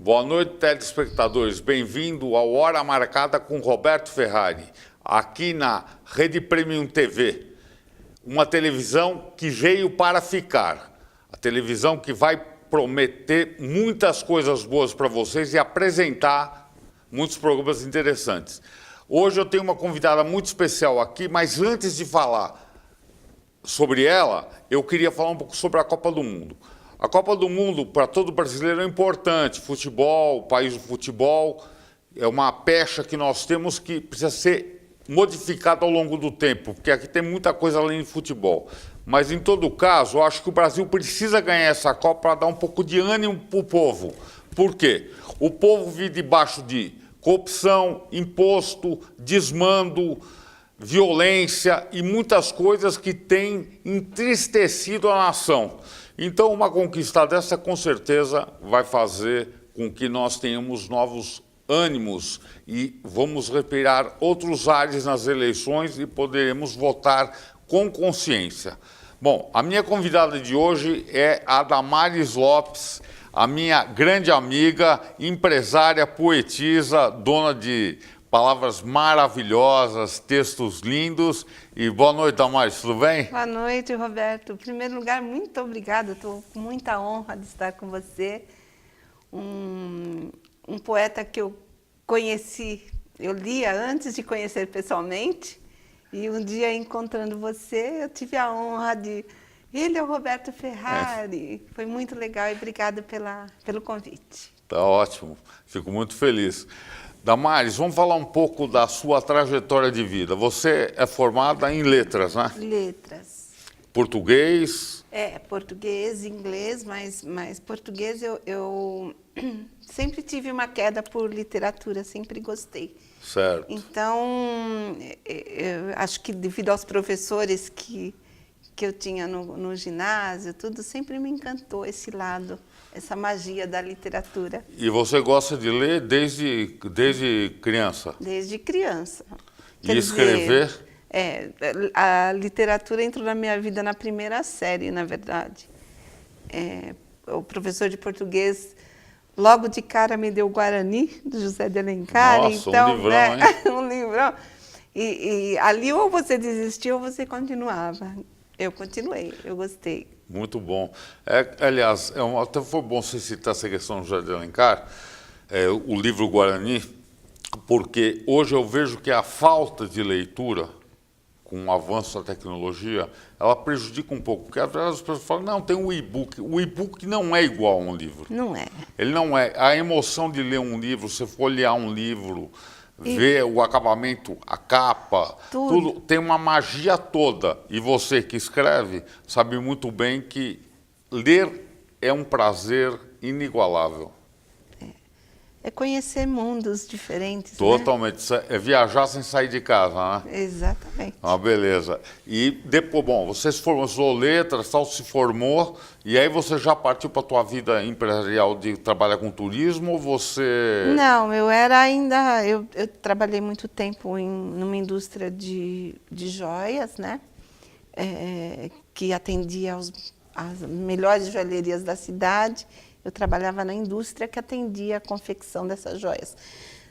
Boa noite, telespectadores. Bem-vindo ao Hora Marcada com Roberto Ferrari, aqui na Rede Premium TV. Uma televisão que veio para ficar. A televisão que vai prometer muitas coisas boas para vocês e apresentar muitos programas interessantes. Hoje eu tenho uma convidada muito especial aqui, mas antes de falar sobre ela, eu queria falar um pouco sobre a Copa do Mundo. A Copa do Mundo, para todo brasileiro, é importante. Futebol, o país do futebol, é uma pecha que nós temos que precisa ser modificada ao longo do tempo, porque aqui tem muita coisa além de futebol. Mas, em todo caso, eu acho que o Brasil precisa ganhar essa Copa para dar um pouco de ânimo para o povo. Por quê? O povo vive debaixo de corrupção, imposto, desmando, violência e muitas coisas que têm entristecido a nação. Então, uma conquista dessa, com certeza, vai fazer com que nós tenhamos novos ânimos e vamos respirar outros ares nas eleições e poderemos votar com consciência. Bom, a minha convidada de hoje é a Damares Lopes, a minha grande amiga, empresária, poetisa, dona de palavras maravilhosas, textos lindos. E boa noite, Damares, tudo bem? Boa noite, Roberto. Em primeiro lugar, muito obrigada. Estou com muita honra de estar com você. Um poeta que eu conheci, eu lia antes de conhecer pessoalmente. E um dia, encontrando você, eu tive a honra de... Ele é o Roberto Ferrari. Foi muito legal e obrigada pelo convite. Tá ótimo. Fico muito feliz. Damares, vamos falar um pouco da sua trajetória de vida. Você é formada em letras, né? Letras. Português? Português, inglês, mas português eu sempre tive uma queda por literatura, sempre gostei. Certo. Então, eu acho que devido aos professores que eu tinha no ginásio, tudo sempre me encantou esse lado, essa magia da literatura. E você gosta de ler desde criança? Desde criança. E escrever? A literatura entrou na minha vida na primeira série, na verdade. O professor de português, logo de cara, me deu o Guarani, do José de Alencar. Nossa, então, um livrão, hein? Um livrão. E ali ou você desistia ou você continuava. Eu continuei, eu gostei. Muito bom. Aliás, até foi bom você citar essa questão do José de Alencar, o livro Guarani, porque hoje eu vejo que a falta de leitura, com o avanço da tecnologia, ela prejudica um pouco. Porque às vezes as pessoas falam, não, tem o e-book. O e-book não é igual a um livro. Não é. Ele não é. A emoção de ler um livro, você folhear um livro, ver o acabamento, a capa, tudo tem uma magia toda. E você que escreve sabe muito bem que ler é um prazer inigualável. É conhecer mundos diferentes. Totalmente. Né? É viajar sem sair de casa, né? Exatamente. Uma beleza. E depois, bom, você se formou, estudou letras, tal, se formou, e aí você já partiu para a tua vida empresarial de trabalhar com turismo, ou você... Não, eu era ainda... Eu trabalhei muito tempo numa indústria de joias, né? Que atendia às melhores joalherias da cidade. Eu trabalhava na indústria que atendia a confecção dessas joias.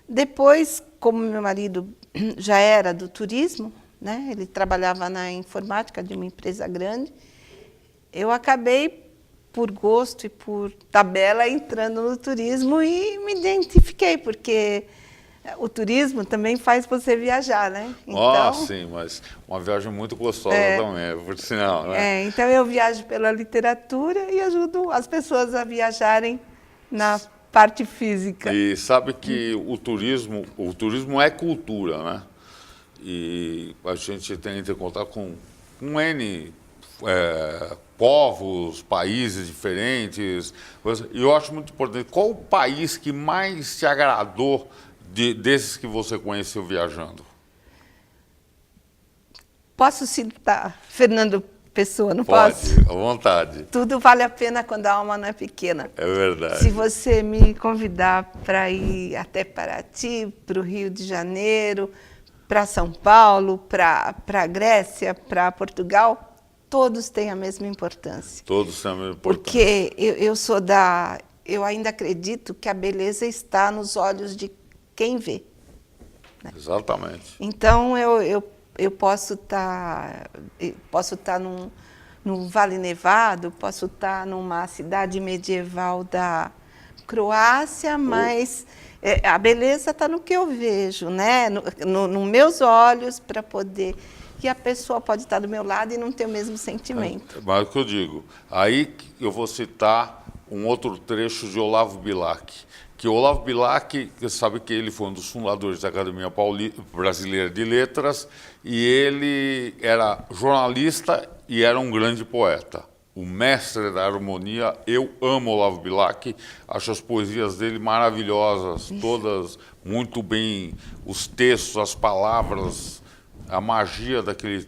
Depois, como meu marido já era do turismo, né, ele trabalhava na informática de uma empresa grande, eu acabei, por gosto e por tabela, entrando no turismo e me identifiquei, porque o turismo também faz você viajar, né? Então, sim, mas uma viagem muito gostosa também, por sinal, né? Então eu viajo pela literatura e ajudo as pessoas a viajarem na parte física. E sabe que o turismo é cultura, né? E a gente tem que contar com N povos, países diferentes. E eu acho muito importante. Qual o país que mais te agradou desses que você conheceu viajando? Posso citar Fernando Pessoa, não Pode, posso? à vontade. Tudo vale a pena quando a alma não é pequena. É verdade. Se você me convidar para ir até Paraty, para o Rio de Janeiro, para São Paulo, para a Grécia, para Portugal, todos têm a mesma importância. Todos têm a mesma importância. Porque eu sou da eu ainda acredito que a beleza está nos olhos de quem vê. Né? Exatamente. Então, eu posso estar num Vale Nevado, posso estar numa cidade medieval da Croácia, mas a beleza está no que eu vejo, né? Nos meus olhos, para poder... que a pessoa pode estar do meu lado e não ter o mesmo sentimento. Mas o que eu digo, aí eu vou citar um outro trecho de Olavo Bilac, que Olavo Bilac, você sabe que ele foi um dos fundadores da Academia Brasileira de Letras, e ele era jornalista e era um grande poeta. O mestre da harmonia, eu amo Olavo Bilac, acho as poesias dele maravilhosas, todas muito bem, os textos, as palavras, a magia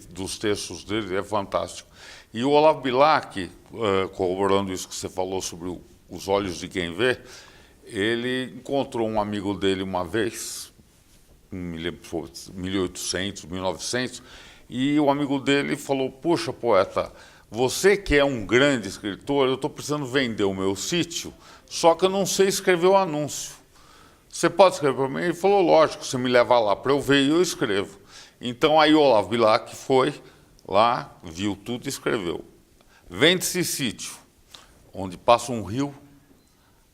dos textos dele é fantástico. E o Olavo Bilac, corroborando isso que você falou sobre os olhos de quem vê, ele encontrou um amigo dele uma vez, me lembro, 1800, 1900, e o amigo dele falou, puxa, poeta, você que é um grande escritor, eu estou precisando vender o meu sítio, só que eu não sei escrever o anúncio. Você pode escrever para mim? Ele falou, lógico, você me leva lá para eu ver e eu escrevo. Então aí o Olavo Bilac foi lá, viu tudo e escreveu. Vende-se sítio, onde passa um rio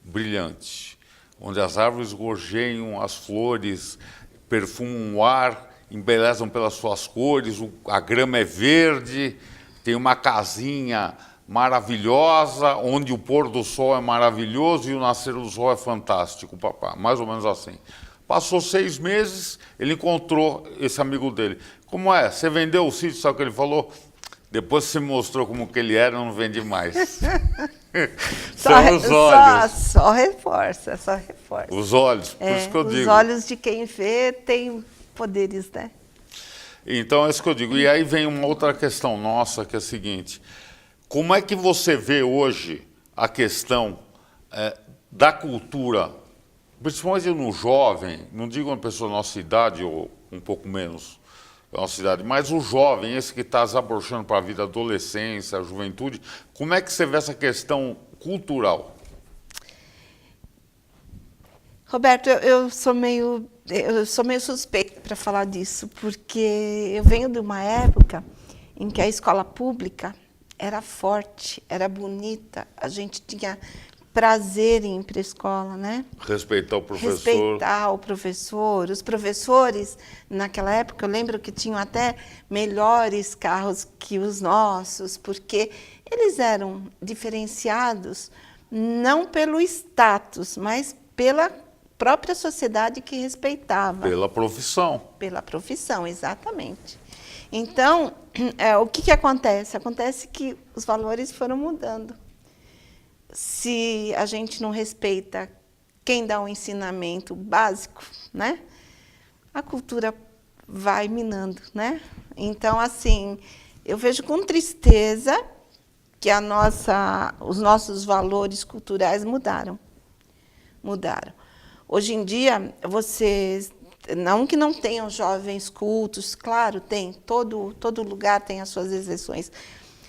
brilhante, onde as árvores gorjeiam, as flores perfumam o ar, embelezam pelas suas cores, a grama é verde, tem uma casinha maravilhosa, onde o pôr do sol é maravilhoso e o nascer do sol é fantástico, papá, mais ou menos assim. Passou 6 meses, ele encontrou esse amigo dele. Como é? Você vendeu o sítio, sabe o que ele falou? Depois que você me mostrou como que ele era, eu não vendi mais. São os olhos. Só reforça. Os olhos, por isso que eu digo. Os olhos de quem vê têm poderes, né? Então, é isso que eu digo. E aí vem uma outra questão nossa, que é a seguinte. Como é que você vê hoje a questão da cultura, principalmente no jovem, não digo uma pessoa da nossa idade ou um pouco menos da nossa idade, mas o jovem, esse que está desabrochando para a vida, a adolescência, a juventude, como é que você vê essa questão cultural? Roberto, eu sou meio suspeita para falar disso, porque eu venho de uma época em que a escola pública era forte, era bonita, a gente tinha prazer em ir para a escola, né? Respeitar o professor. Respeitar o professor. Os professores, naquela época, eu lembro que tinham até melhores carros que os nossos, porque eles eram diferenciados não pelo status, mas pela própria sociedade que respeitava. Pela profissão. Pela profissão, exatamente. Então, o que acontece? Acontece que os valores foram mudando. Se a gente não respeita quem dá um ensinamento básico, né? A cultura vai minando, né? Então, assim, eu vejo com tristeza que os nossos valores culturais mudaram. Hoje em dia, vocês, não que não tenham jovens cultos, claro, tem, todo lugar tem as suas exceções,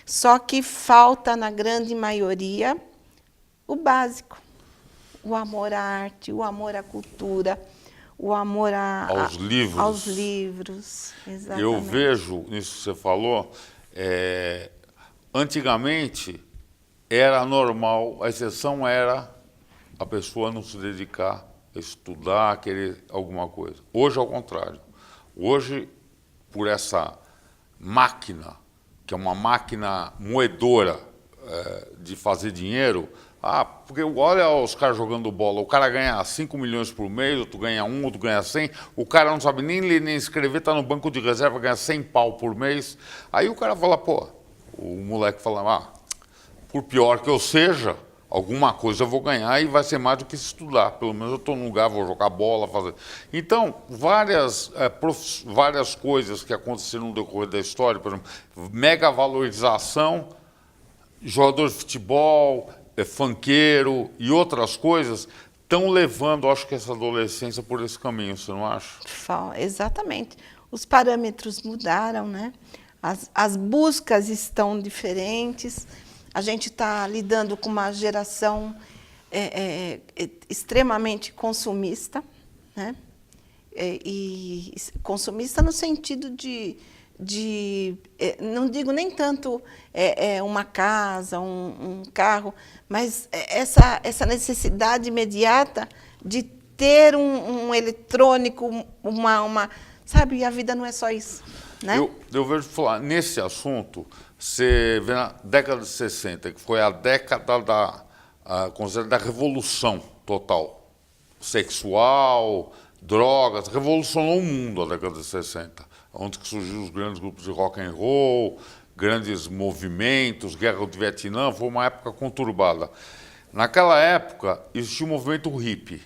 só que falta, na grande maioria, o básico, o amor à arte, o amor à cultura, o amor aos livros. Aos livros, exatamente. Eu vejo, nisso que você falou, antigamente era normal, a exceção era a pessoa não se dedicar a estudar, a querer alguma coisa. Hoje, ao contrário. Hoje, por essa máquina, que é uma máquina moedora de fazer dinheiro, porque olha os caras jogando bola, o cara ganha 5 milhões por mês, outro ganha 1, outro ganha 100, o cara não sabe nem ler nem escrever, está no banco de reserva, ganha 100 pau por mês. Aí o cara fala, pô, o moleque fala, por pior que eu seja, alguma coisa eu vou ganhar e vai ser mais do que estudar. Pelo menos eu estou num lugar, vou jogar bola, fazer... Então, várias coisas que aconteceram no decorrer da história, por exemplo, mega valorização, jogador de futebol, funkeiro e outras coisas, estão levando, acho que essa adolescência por esse caminho, você não acha? Exatamente. Os parâmetros mudaram, né? As buscas estão diferentes. A gente está lidando com uma geração extremamente consumista, né? E consumista no sentido não digo nem tanto uma casa, um carro, mas essa necessidade imediata de ter um eletrônico, sabe, e a vida não é só isso, né? Eu vejo falar nesse assunto, você vê na década de 60, que foi a década considerada da revolução total, sexual, drogas, revolucionou o mundo a década de 60, onde surgiram os grandes grupos de rock and roll, grandes movimentos, guerra do Vietnã, foi uma época conturbada. Naquela época existia o movimento hippie,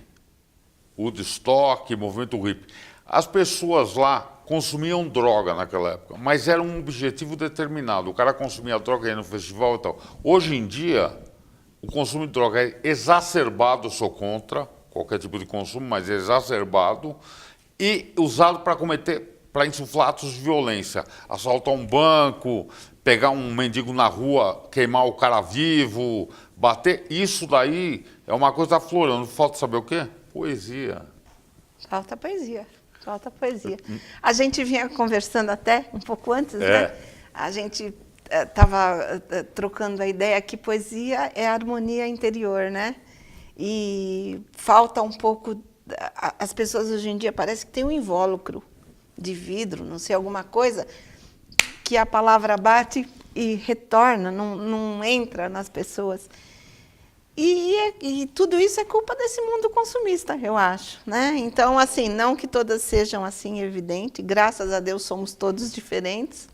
Woodstock, movimento hippie. As pessoas lá consumiam droga naquela época, mas era um objetivo determinado. O cara consumia droga aí no festival e tal. Hoje em dia, o consumo de droga é exacerbado, eu sou contra qualquer tipo de consumo, mas é exacerbado e usado para insuflar atos de violência. Assaltar um banco, pegar um mendigo na rua, queimar o cara vivo, bater. Isso daí é uma coisa aflorando. Falta saber o quê? Poesia. Falta poesia. Falta poesia. A gente vinha conversando até um pouco antes, né? A gente estava trocando a ideia que poesia é harmonia interior, né? E falta um pouco... As pessoas hoje em dia parece que tem um invólucro de vidro, não sei, alguma coisa, que a palavra bate e retorna, não entra nas pessoas. E tudo isso é culpa desse mundo consumista, eu acho, né? Então, assim, não que todas sejam assim, evidente, graças a Deus somos todos diferentes,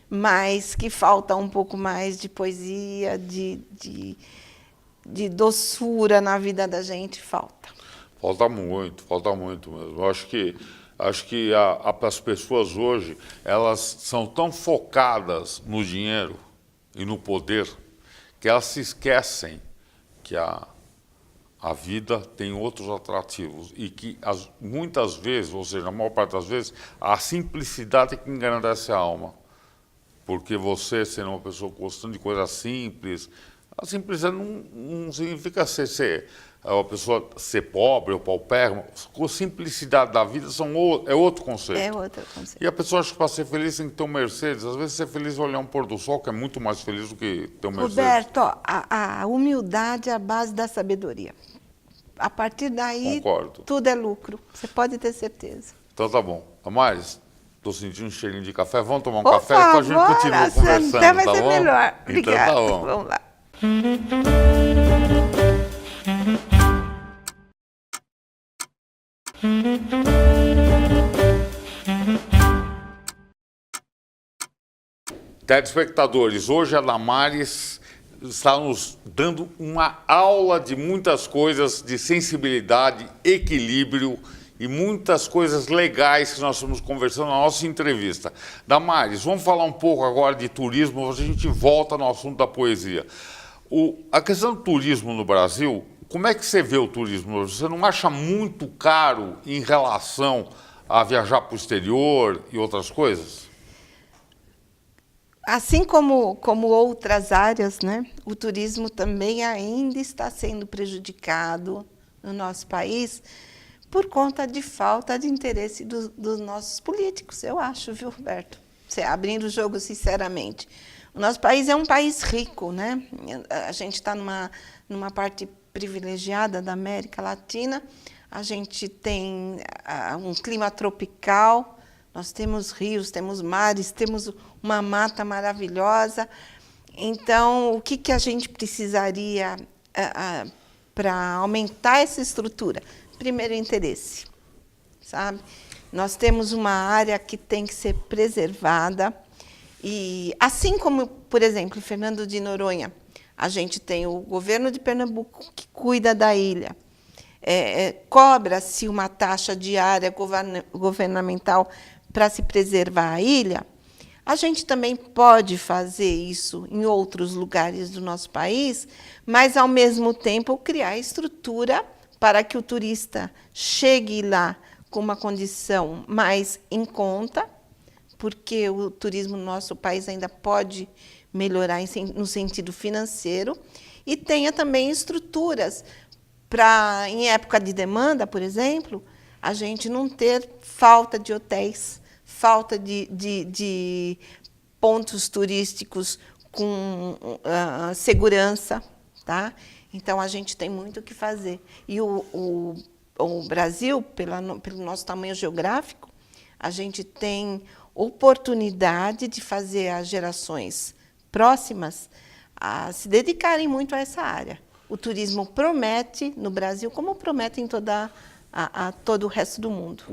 mas que falta um pouco mais de poesia, de doçura na vida da gente, falta. Falta muito mesmo. Eu acho que as pessoas hoje, elas são tão focadas no dinheiro e no poder, que elas se esquecem que a vida tem outros atrativos e que muitas vezes, ou seja, na maior parte das vezes, a simplicidade é que engrandece a alma. Porque você, sendo uma pessoa gostando de coisas simples, a simplicidade não significa ser uma pessoa ser pobre ou paupérrima. A simplicidade da vida é outro conceito. É outro conceito. E a pessoa acha que para ser feliz tem que ter um Mercedes. Às vezes ser feliz é olhar um pôr do sol, que é muito mais feliz do que ter um Mercedes. Roberto, a humildade é a base da sabedoria. A partir daí, concordo, tudo é lucro. Você pode ter certeza. Então tá bom. Damares, estou sentindo um cheirinho de café. Vamos tomar um Por café e favor, depois a gente continua conversando, até vai tá ser bom? melhor. Então Obrigada. tá bom. Vamos lá. Telespectadores, hoje a Damares está nos dando uma aula de muitas coisas, de sensibilidade, equilíbrio e muitas coisas legais que nós estamos conversando na nossa entrevista. Damares, vamos falar um pouco agora de turismo, a gente volta no assunto da poesia. A questão do turismo no Brasil, como é que você vê o turismo? Você não acha muito caro em relação a viajar para o exterior e outras coisas? Assim como outras áreas, né, o turismo também ainda está sendo prejudicado no nosso país por conta de falta de interesse dos nossos políticos, eu acho, viu, Roberto? Você abrindo o jogo sinceramente. O nosso país é um país rico, né? A gente está numa parte privilegiada da América Latina, a gente tem um clima tropical, nós temos rios, temos mares, temos uma mata maravilhosa. Então, o que a gente precisaria para aumentar essa estrutura? Primeiro, interesse, sabe? Nós temos uma área que tem que ser preservada. E assim como, por exemplo, em Fernando de Noronha, a gente tem o governo de Pernambuco que cuida da ilha. Cobra-se uma taxa diária governamental para se preservar a ilha. A gente também pode fazer isso em outros lugares do nosso país, mas, ao mesmo tempo, criar estrutura para que o turista chegue lá com uma condição mais em conta, porque o turismo no nosso país ainda pode melhorar no sentido financeiro, e tenha também estruturas para, em época de demanda, por exemplo, a gente não ter falta de hotéis, falta de pontos turísticos com segurança, tá? Então, a gente tem muito o que fazer. E o Brasil, pelo nosso tamanho geográfico, a gente tem oportunidade de fazer as gerações próximas a se dedicarem muito a essa área. O turismo promete no Brasil, como promete em todo o resto do mundo.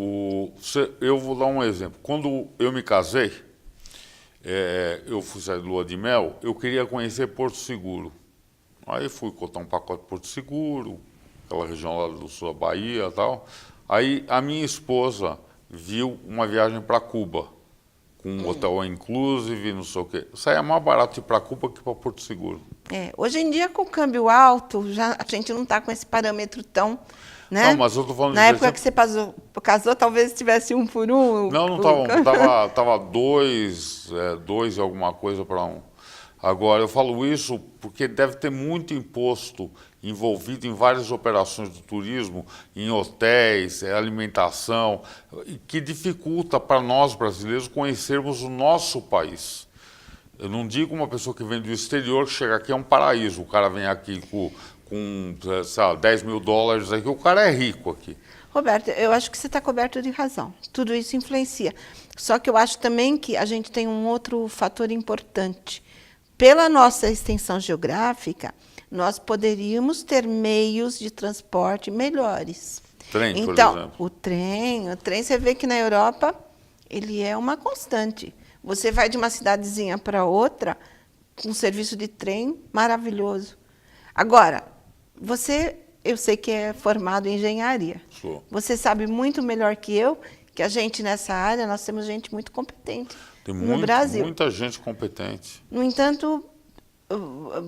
Eu vou dar um exemplo. Quando eu me casei, eu fui sair de lua de mel, eu queria conhecer Porto Seguro. Aí fui cotar um pacote de Porto Seguro, aquela região lá do sul da Bahia e tal. Aí a minha esposa viu uma viagem para Cuba, com um hotel inclusive, não sei o quê. Saía mais barato ir para Cuba que para Porto Seguro. Hoje em dia, com o câmbio alto, a gente não está com esse parâmetro tão... Né? Não, mas eu tô falando na época que você casou, talvez tivesse 1 por 1. Não tava 2 e alguma coisa para 1. Agora, eu falo isso porque deve ter muito imposto envolvido em várias operações do turismo, em hotéis, alimentação, que dificulta para nós brasileiros conhecermos o nosso país. Eu não digo uma pessoa que vem do exterior que chega aqui é um paraíso, o cara vem aqui com sei lá, 10 mil dólares aqui, o cara é rico aqui. Roberto, eu acho que você está coberto de razão. Tudo isso influencia. Só que eu acho também que a gente tem um outro fator importante. Pela nossa extensão geográfica, nós poderíamos ter meios de transporte melhores. Trem, por então, exemplo. O trem, você vê que na Europa ele é uma constante. Você vai de uma cidadezinha para outra com um serviço de trem maravilhoso. Agora, eu sei que é formado em engenharia. Sou. Você sabe muito melhor que eu que a gente nessa área, nós temos gente muito competente no Brasil. Muita gente competente. No entanto,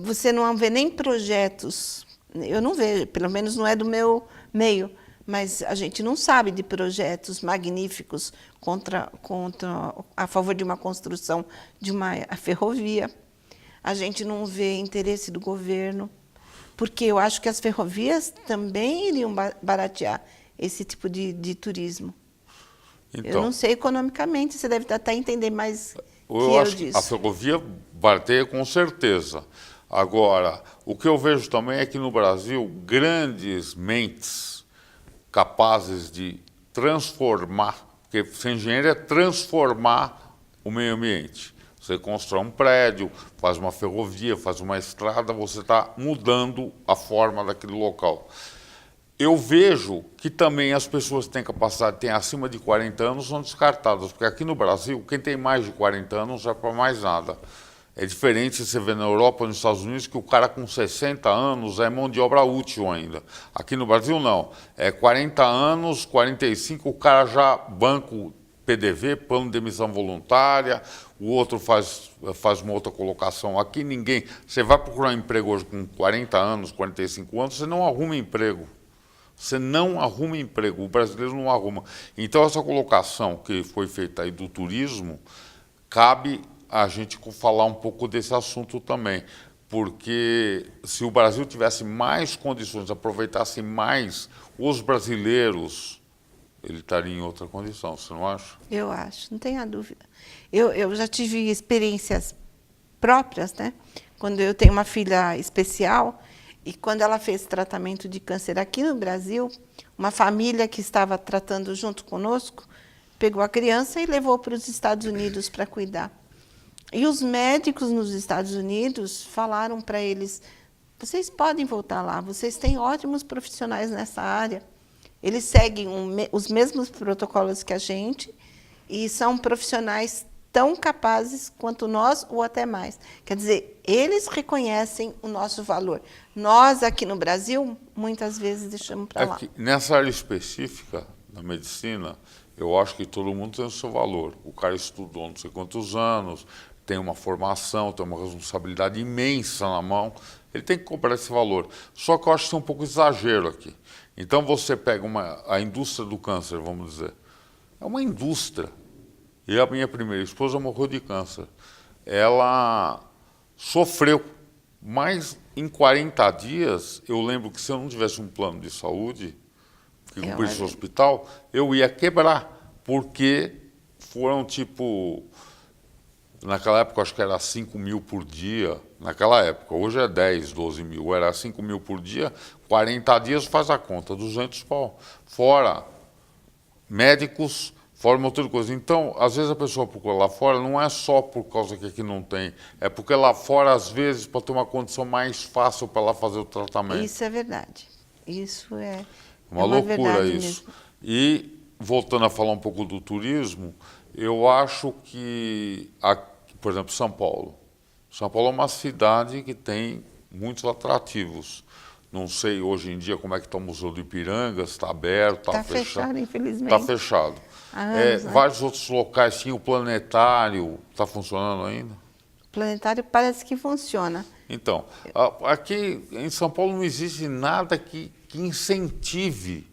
você não vê nem projetos, eu não vejo, pelo menos não é do meu meio, mas a gente não sabe de projetos magníficos a favor de uma construção de uma ferrovia. A gente não vê interesse do governo, porque eu acho que as ferrovias também iriam baratear esse tipo de turismo. Então, eu não sei economicamente, você deve até entender mais que eu acho disso. Que a ferrovia barateia com certeza. Agora, o que eu vejo também é que no Brasil, grandes mentes capazes de transformar, porque ser engenheiro é transformar o meio ambiente. Você constrói um prédio, faz uma ferrovia, faz uma estrada, você está mudando a forma daquele local. Eu vejo que também as pessoas que têm capacidade, têm acima de 40 anos, são descartadas, porque aqui no Brasil, quem tem mais de 40 anos não serve para mais nada. É diferente você ver na Europa, nos Estados Unidos, que o cara com 60 anos é mão de obra útil ainda. Aqui no Brasil, não. É 40 anos, 45, o cara já banco PDV, plano de demissão voluntária, o outro faz uma outra colocação. Aqui ninguém... Você vai procurar um emprego hoje com 40 anos, 45 anos, você não arruma emprego. Você não arruma emprego, o brasileiro não arruma. Então, essa colocação que foi feita aí do turismo, cabe a gente falar um pouco desse assunto também. Porque se o Brasil tivesse mais condições, aproveitasse mais os brasileiros, ele estaria em outra condição, você não acha? Eu acho, não tenha dúvida. Eu já tive experiências próprias, né? Quando eu tenho uma filha especial, e quando ela fez tratamento de câncer aqui no Brasil, uma família que estava tratando junto conosco, pegou a criança e levou para os Estados Unidos para cuidar. E os médicos nos Estados Unidos falaram para eles, vocês podem voltar lá, vocês têm ótimos profissionais nessa área, eles seguem os mesmos protocolos que a gente e são profissionais tão capazes quanto nós ou até mais. Quer dizer, eles reconhecem o nosso valor. Nós, aqui no Brasil, muitas vezes deixamos para lá. Nessa área específica da medicina, eu acho que todo mundo tem o seu valor. O cara estudou não sei quantos anos, tem uma formação, tem uma responsabilidade imensa na mão, ele tem que cobrar esse valor. Só que eu acho que tem um pouco de exagero aqui. Então você pega a indústria do câncer, vamos dizer, é uma indústria. E a minha primeira esposa morreu de câncer. Ela sofreu, mas em 40 dias, eu lembro que se eu não tivesse um plano de saúde, que cumprisse o hospital, eu ia quebrar, porque foram tipo, naquela época acho que era 5 mil por dia, naquela época, hoje é 10, 12 mil, era 5 mil por dia, 40 dias faz a conta, 200 pau, fora médicos, fora uma outra coisa. Então, às vezes a pessoa procura lá fora, não é só por causa que aqui não tem, é porque lá fora, às vezes, pode ter uma condição mais fácil para ela fazer o tratamento. Isso é verdade. Isso é uma loucura isso. Mesmo. E, voltando a falar um pouco do turismo, eu acho que, por exemplo, São Paulo. São Paulo é uma cidade que tem muitos atrativos. Não sei hoje em dia como é que está o Museu do Ipiranga, se está aberto, está fechado. Está fechado, infelizmente. Está fechado. Vários outros locais, tinha o Planetário, está funcionando ainda? O Planetário parece que funciona. Então, aqui em São Paulo não existe nada que incentive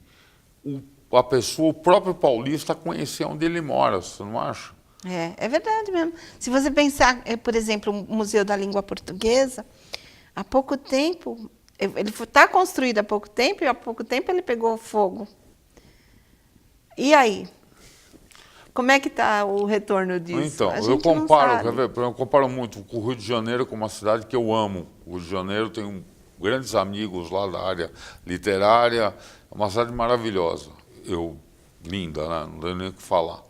a pessoa, o próprio paulista, a conhecer onde ele mora, você não acha? É verdade mesmo. Se você pensar, por exemplo, o Museu da Língua Portuguesa, há pouco tempo, ele está construído há pouco tempo, e há pouco tempo ele pegou fogo. E aí? Como é que está o retorno disso? Então, eu comparo muito com o Rio de Janeiro, com uma cidade que eu amo. O Rio de Janeiro tem grandes amigos lá da área literária, é uma cidade maravilhosa, linda, né? Não tenho nem o que falar.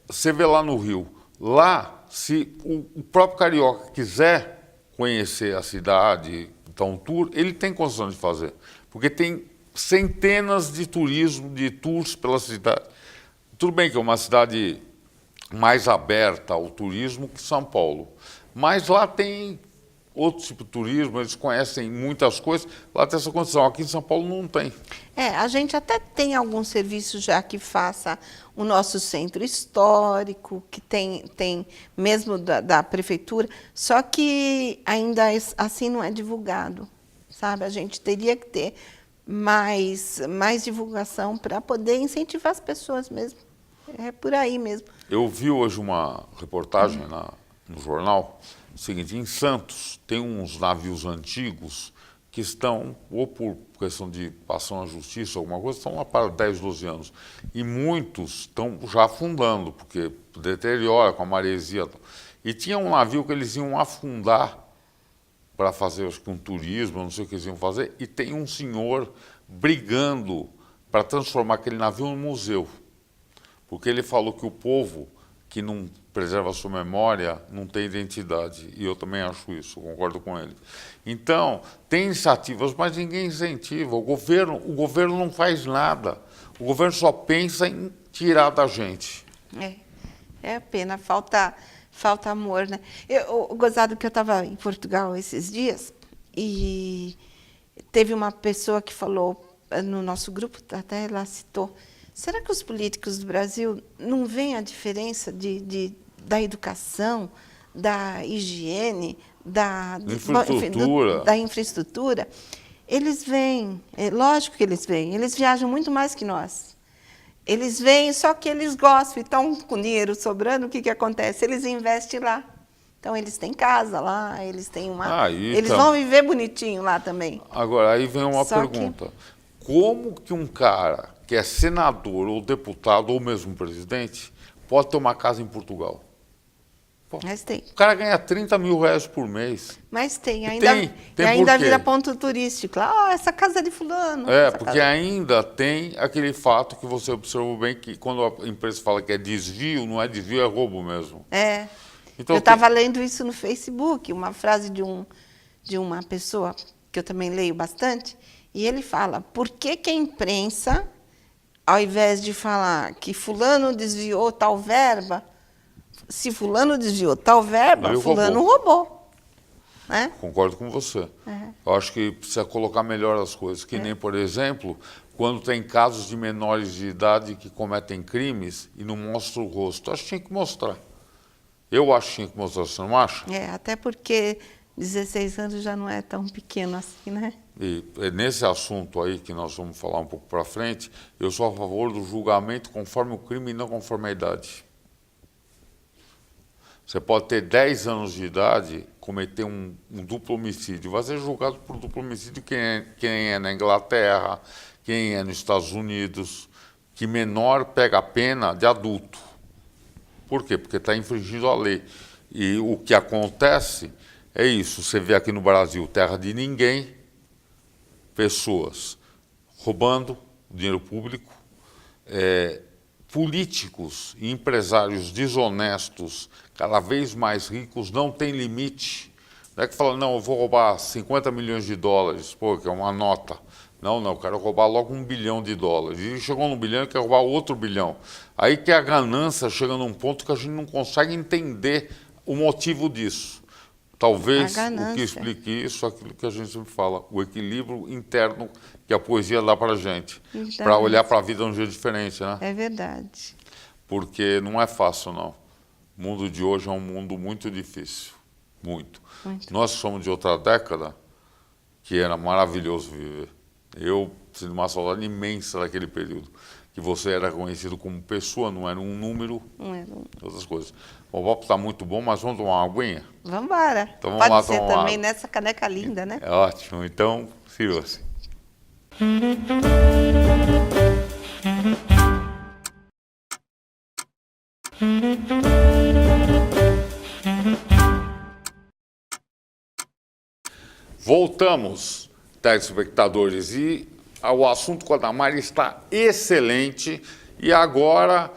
Você vê lá no Rio, lá, se o próprio carioca quiser conhecer a cidade, dar um tour, ele tem condição de fazer, porque tem centenas de tours pela cidade. Tudo bem que é uma cidade mais aberta ao turismo que São Paulo, mas lá tem outro tipo de turismo, eles conhecem muitas coisas, lá tem essa condição, aqui em São Paulo não tem. A gente até tem alguns serviços já que faça o nosso centro histórico, que tem mesmo da prefeitura, só que ainda assim não é divulgado, sabe? A gente teria que ter mais divulgação para poder incentivar as pessoas mesmo. É por aí mesmo. Eu vi hoje uma reportagem no jornal, o seguinte, em Santos tem uns navios antigos que estão, ou por questão de passar na justiça, alguma coisa, estão lá para 10, 12 anos. E muitos estão já afundando, porque deteriora com a maresia. E tinha um navio que eles iam afundar para fazer, acho que um turismo, não sei o que eles iam fazer, e tem um senhor brigando para transformar aquele navio num museu. Porque ele falou que o povo que não preserva a sua memória não tem identidade. E eu também acho isso, concordo com ele. Então, tem iniciativas, mas ninguém incentiva. O governo não faz nada. O governo só pensa em tirar da gente. É pena, falta amor, né? Gozado que eu estava em Portugal esses dias e teve uma pessoa que falou no nosso grupo, até ela citou, será que os políticos do Brasil não veem a diferença da educação, da higiene, da infraestrutura? Eles veem, lógico que eles veem, eles viajam muito mais que nós. Eles veem, só que eles gostam, estão com dinheiro sobrando, o que acontece? Eles investem lá. Então, eles têm casa lá, eles têm eles vão viver bonitinho lá também. Agora, aí vem uma pergunta. Como que um cara que é senador ou deputado ou mesmo presidente pode ter uma casa em Portugal? Mas tem. O cara ganha 30 mil reais por mês. Mas tem. Ainda vira ponto turístico. Essa casa é de fulano. Porque ainda tem aquele fato que você observou bem, que quando a empresa fala que é desvio, não é desvio, é roubo mesmo. Então, eu estava lendo isso no Facebook, uma frase de uma pessoa que eu também leio bastante, e ele fala, por que a imprensa, ao invés de falar que fulano desviou tal verba, se fulano desviou tal verba, fulano roubou. Né? Concordo com você. Eu acho que precisa colocar melhor as coisas, que nem, por exemplo, quando tem casos de menores de idade que cometem crimes e não mostram o rosto. Acho que tinha que mostrar. Eu acho que tinha que mostrar, você não acha? Até porque 16 anos já não é tão pequeno assim, né? E nesse assunto aí, que nós vamos falar um pouco para frente, eu sou a favor do julgamento conforme o crime e não conforme a idade. Você pode ter 10 anos de idade, cometer um duplo homicídio, vai ser julgado por duplo homicídio quem é na Inglaterra, quem é nos Estados Unidos, que menor pega a pena de adulto. Por quê? Porque está infringindo a lei. E o que acontece é isso. Você vê aqui no Brasil, terra de ninguém, pessoas roubando dinheiro público, políticos e empresários desonestos, cada vez mais ricos, não tem limite. Não é que fala, não, eu vou roubar 50 milhões de dólares, pô, que é uma nota. Não, eu quero roubar logo $1 bilhão. E chegou no bilhão e quer roubar outro bilhão. Aí que a ganância chega num ponto que a gente não consegue entender o motivo disso. Talvez o que explique isso é aquilo que a gente sempre fala, o equilíbrio interno que a poesia dá para a gente, para olhar para a vida de um jeito diferente, né? É verdade. Porque não é fácil, não. O mundo de hoje é um mundo muito difícil, muito. Nós somos de outra década que era maravilhoso viver. Eu sinto uma saudade imensa daquele período, que você era conhecido como pessoa, não era um número, outras coisas. O papo está muito bom, mas vamos tomar uma aguinha? Vamos embora. Então, vamos Pode lá ser também nessa caneca linda, né? É ótimo. Então, sirva-se. Voltamos, telespectadores, e o assunto com a Damares está excelente. E agora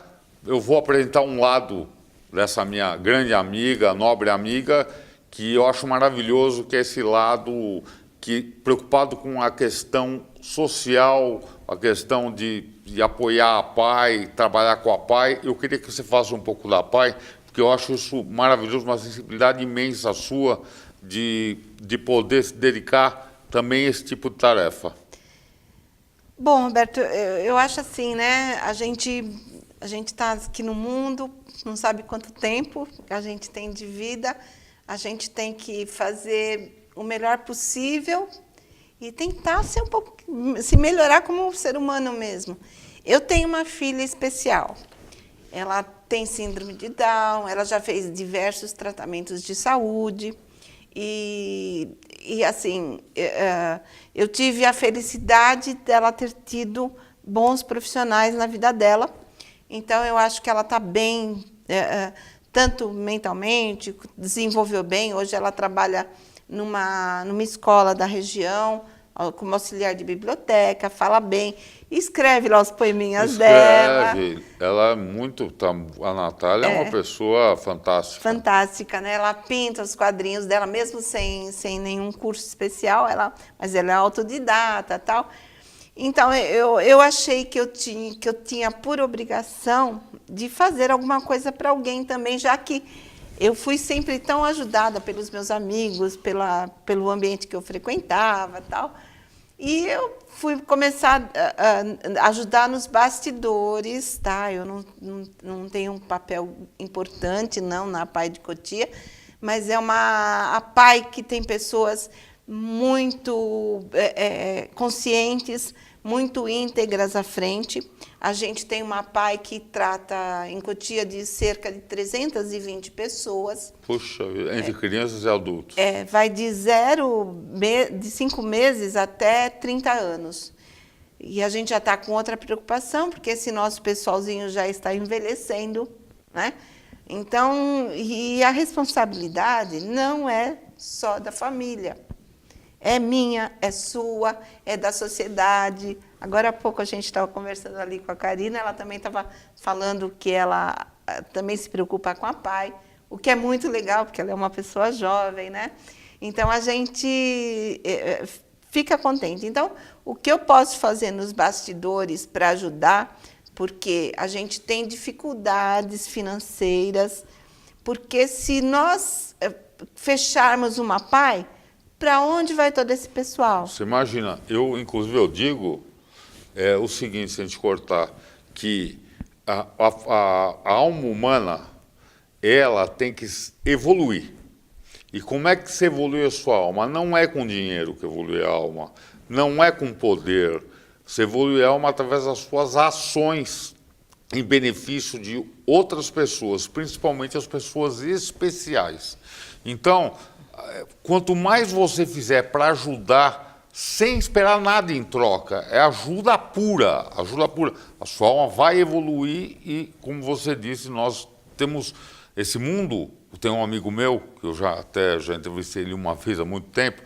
eu vou apresentar um lado dessa minha grande amiga, nobre amiga, que eu acho maravilhoso, que é esse lado que preocupado com a questão social, a questão de apoiar a PAI, trabalhar com a PAI. Eu queria que você faça um pouco da PAI, porque eu acho isso maravilhoso, uma sensibilidade imensa sua de poder se dedicar também a esse tipo de tarefa. Bom, Roberto, eu acho assim, né? A gente está aqui no mundo, não sabe quanto tempo a gente tem de vida, a gente tem que fazer o melhor possível e tentar ser se melhorar como ser humano mesmo. Eu tenho uma filha especial. Ela tem síndrome de Down, ela já fez diversos tratamentos de saúde e assim, eu tive a felicidade dela ter tido bons profissionais na vida dela. Então, eu acho que ela está bem, tanto mentalmente, desenvolveu bem. Hoje ela trabalha numa escola da região, como auxiliar de biblioteca, fala bem, escreve lá os poeminhas dela. Ela é muito... A Natália é uma pessoa fantástica. Fantástica, né? Ela pinta os quadrinhos dela, mesmo sem nenhum curso especial, mas ela é autodidata e tal. Então, eu achei que eu tinha por obrigação de fazer alguma coisa para alguém também, já que eu fui sempre tão ajudada pelos meus amigos, pelo ambiente que eu frequentava e tal. E eu fui começar a ajudar nos bastidores, tá? Eu não tenho um papel importante, não, na PAI de Cotia, mas é a PAI que tem pessoas muito conscientes, muito íntegras à frente. A gente tem uma PAI que trata em Cotia de cerca de 320 pessoas. Puxa, entre crianças e adultos. Vai de 5 meses até 30 anos. E a gente já está com outra preocupação, porque esse nosso pessoalzinho já está envelhecendo, né? Então, e a responsabilidade não é só da família. É minha, é sua, é da sociedade. Agora há pouco a gente estava conversando ali com a Karina, ela também estava falando que ela também se preocupa com a PAI, o que é muito legal, porque ela é uma pessoa jovem, né? Então, a gente fica contente. Então, o que eu posso fazer nos bastidores para ajudar, porque a gente tem dificuldades financeiras, porque se nós fecharmos uma PAI, para onde vai todo esse pessoal? Você imagina, inclusive eu digo o seguinte, se a gente cortar, que a alma humana, ela tem que evoluir. E como é que se evolui a sua alma? Não é com dinheiro que evolui a alma, não é com poder. Você evolui a alma através das suas ações em benefício de outras pessoas, principalmente as pessoas especiais. Então, quanto mais você fizer para ajudar, sem esperar nada em troca, é ajuda pura, ajuda pura. A sua alma vai evoluir e, como você disse, nós temos esse mundo. Tem um amigo meu, que eu já entrevistei ele uma vez há muito tempo,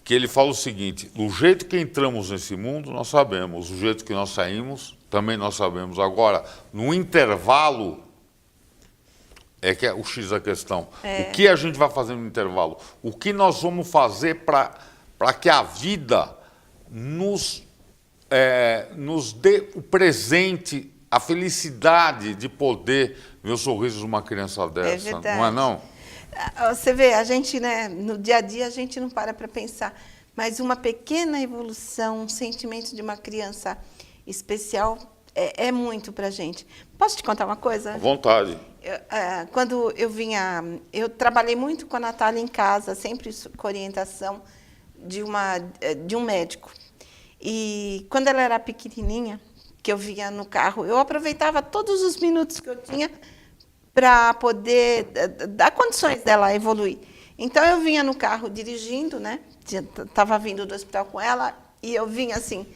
que ele fala o seguinte: do jeito que entramos nesse mundo, nós sabemos, do jeito que nós saímos, também nós sabemos. Agora, no intervalo, é que é o X da questão. O que a gente vai fazer no intervalo? O que nós vamos fazer para que a vida nos dê o presente, a felicidade de poder ver o sorriso de uma criança dessa? É verdade. Não é não? Você vê, a gente, né, no dia a dia, a gente não para pensar, mas uma pequena evolução, um sentimento de uma criança especial é muito para a gente. Posso te contar uma coisa? À vontade. Quando eu trabalhei muito com a Natália em casa, sempre com orientação de um médico. E quando ela era pequenininha, que eu vinha no carro, eu aproveitava todos os minutos que eu tinha para poder dar condições dela evoluir. Então, eu vinha no carro dirigindo, né? Estava vindo do hospital com ela, e eu vinha assim: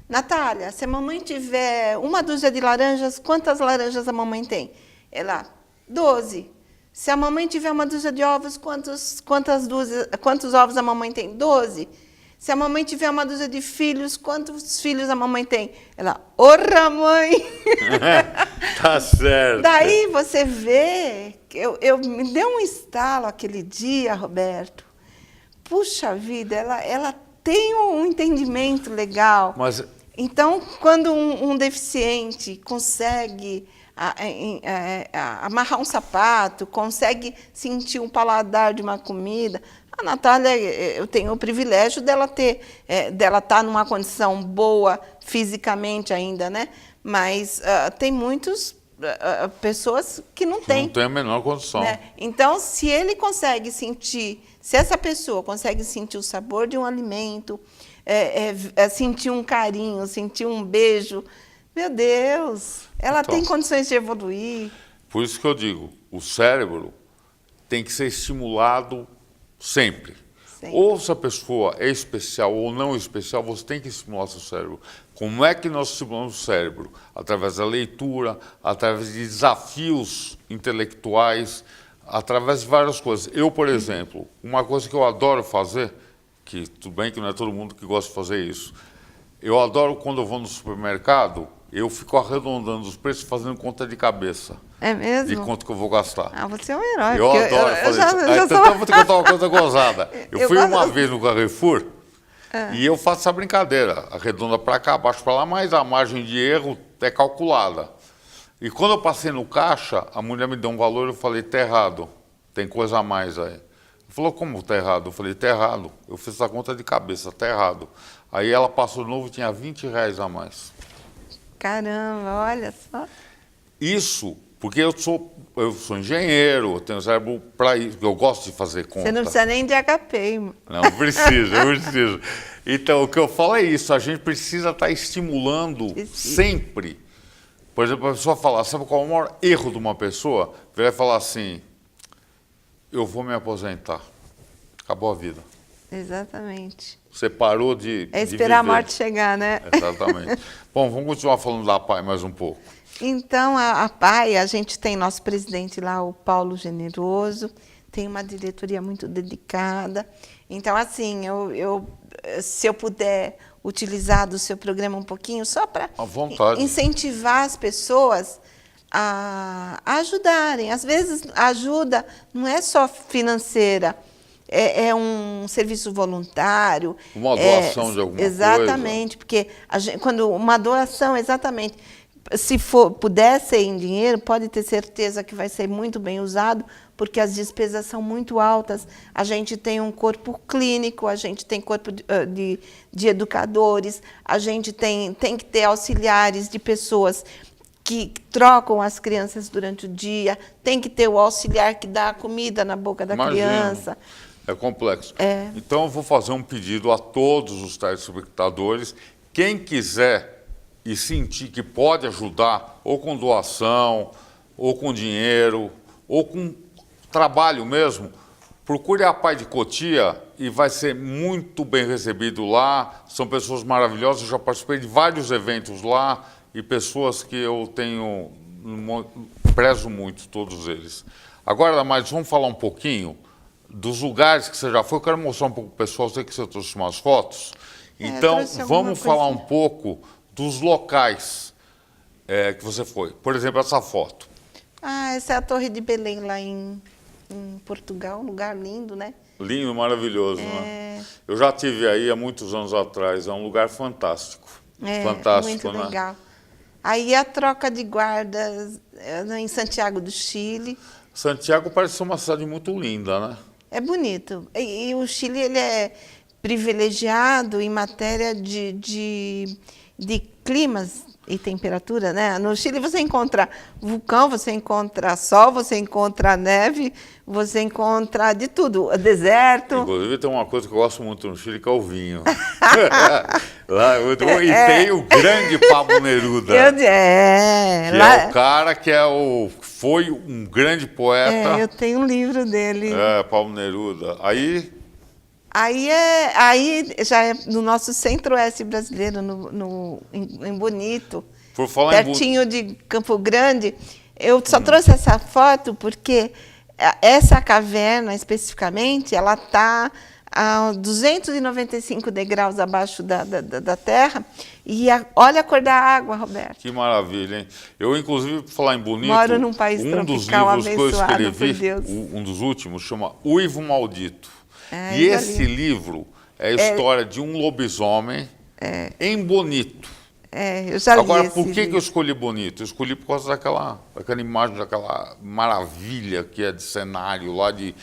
Natália, se a mamãe tiver uma dúzia de laranjas, quantas laranjas a mamãe tem? Ela, 12. Se a mamãe tiver uma dúzia de ovos, quantos ovos a mamãe tem? 12. Se a mamãe tiver uma dúzia de filhos, quantos filhos a mamãe tem? Ela, orra, mãe! Tá certo. Daí você vê, me deu um estalo aquele dia, Roberto. Puxa vida, ela tem um entendimento legal. Mas... Então, quando um deficiente consegue amarrar um sapato, consegue sentir um paladar de uma comida... A Natália, eu tenho o privilégio dela estar numa condição boa fisicamente ainda, né? Mas tem muitas pessoas que não têm. Não tem a menor condição. Né? Então, se essa pessoa consegue sentir o sabor de um alimento, sentir um carinho, sentir um beijo, meu Deus, ela tem condições de evoluir. Por isso que eu digo, o cérebro tem que ser estimulado sempre. Ou se a pessoa é especial ou não especial, você tem que estimular seu cérebro. Como é que nós estimulamos o cérebro? Através da leitura, através de desafios intelectuais, através de várias coisas. Eu, por exemplo, uma coisa que eu adoro fazer, que tudo bem que não é todo mundo que gosta de fazer isso, eu adoro quando eu vou no supermercado, eu fico arredondando os preços fazendo conta de cabeça. É mesmo? De quanto que eu vou gastar. Ah, você é um herói. Eu adoro fazer isso. Então eu vou te contar uma coisa gozada. Eu fui uma vez no Carrefour e eu faço essa brincadeira. Arredonda para cá, baixo para lá, mas a margem de erro é calculada. E quando eu passei no caixa, a mulher me deu um valor e eu falei, tá errado. Tem coisa a mais aí. Ela falou, como tá errado? Eu falei, tá errado. Eu fiz essa conta de cabeça, tá errado. Aí ela passou de novo e tinha R$20 a mais. Caramba, olha só. Isso, porque eu sou engenheiro, eu tenho cérebro para isso, eu gosto de fazer conta. Você não precisa nem de HP. Não preciso, eu preciso. Então, o que eu falo é isso, a gente precisa estar estimulando sempre. Por exemplo, a pessoa falar, sabe qual é o maior erro de uma pessoa? Virar e falar assim, eu vou me aposentar, acabou a vida. Exatamente. Você parou de esperar viver. A morte chegar, né? Exatamente. Bom, vamos continuar falando da PAI mais um pouco. Então, a PAI, a gente tem nosso presidente lá, o Paulo Generoso, tem uma diretoria muito dedicada. Então, assim, se eu puder utilizar do seu programa um pouquinho, só para incentivar as pessoas a ajudarem. Às vezes, a ajuda não é só financeira, é um serviço voluntário. Uma doação de alguma coisa. Exatamente, porque quando uma doação, exatamente, se puder ser em dinheiro, pode ter certeza que vai ser muito bem usado, porque as despesas são muito altas. A gente tem um corpo clínico, a gente tem corpo de educadores, a gente tem que ter auxiliares de pessoas que trocam as crianças durante o dia, tem que ter o auxiliar que dá a comida na boca da criança. É complexo. Então, eu vou fazer um pedido a todos os telespectadores. Quem quiser e sentir que pode ajudar, ou com doação, ou com dinheiro, ou com trabalho mesmo, Procure a Pai de Cotia e vai ser muito bem recebido lá. São pessoas maravilhosas, eu já participei de vários eventos lá e pessoas que eu prezo muito, todos eles. Agora, Damares, vamos falar um pouquinho dos lugares que você já foi. Eu quero mostrar um pouco para o pessoal, sei que você trouxe umas fotos. Então, vamos falar um pouco dos locais que você foi. Por exemplo, essa foto. Essa é a Torre de Belém, lá em Portugal, um lugar lindo, né? Lindo, maravilhoso, né? Eu já estive aí há muitos anos atrás, é um lugar fantástico. Fantástico, muito né? legal. Aí a troca de guardas em Santiago do Chile. Santiago parece ser uma cidade muito linda, né? É bonito. E o Chile ele é privilegiado em matéria de climas e temperatura, né? No Chile você encontra vulcão, você encontra sol, você encontra neve, você encontra de tudo, deserto. Inclusive tem uma coisa que eu gosto muito no Chile, que é o vinho. Tem o grande Pablo Neruda. Que é o cara que foi um grande poeta. Eu tenho um livro dele. Pablo Neruda. Aí já é no nosso centro-oeste brasileiro, em Bonito, pertinho de Campo Grande. Eu só trouxe essa foto porque essa caverna, especificamente, ela está a 295 degraus abaixo da terra. E olha a cor da água, Roberto. Que maravilha, hein? Eu, inclusive, por falar em Bonito, moro num país tropical dos livros que eu abençoado escrevi, por Deus. Um dos últimos, chama Uivo Maldito. E esse livro é a história de um lobisomem em Bonito. Eu já li. Agora, por que eu escolhi Bonito? Eu escolhi por causa daquela imagem, daquela maravilha que é de cenário lá, de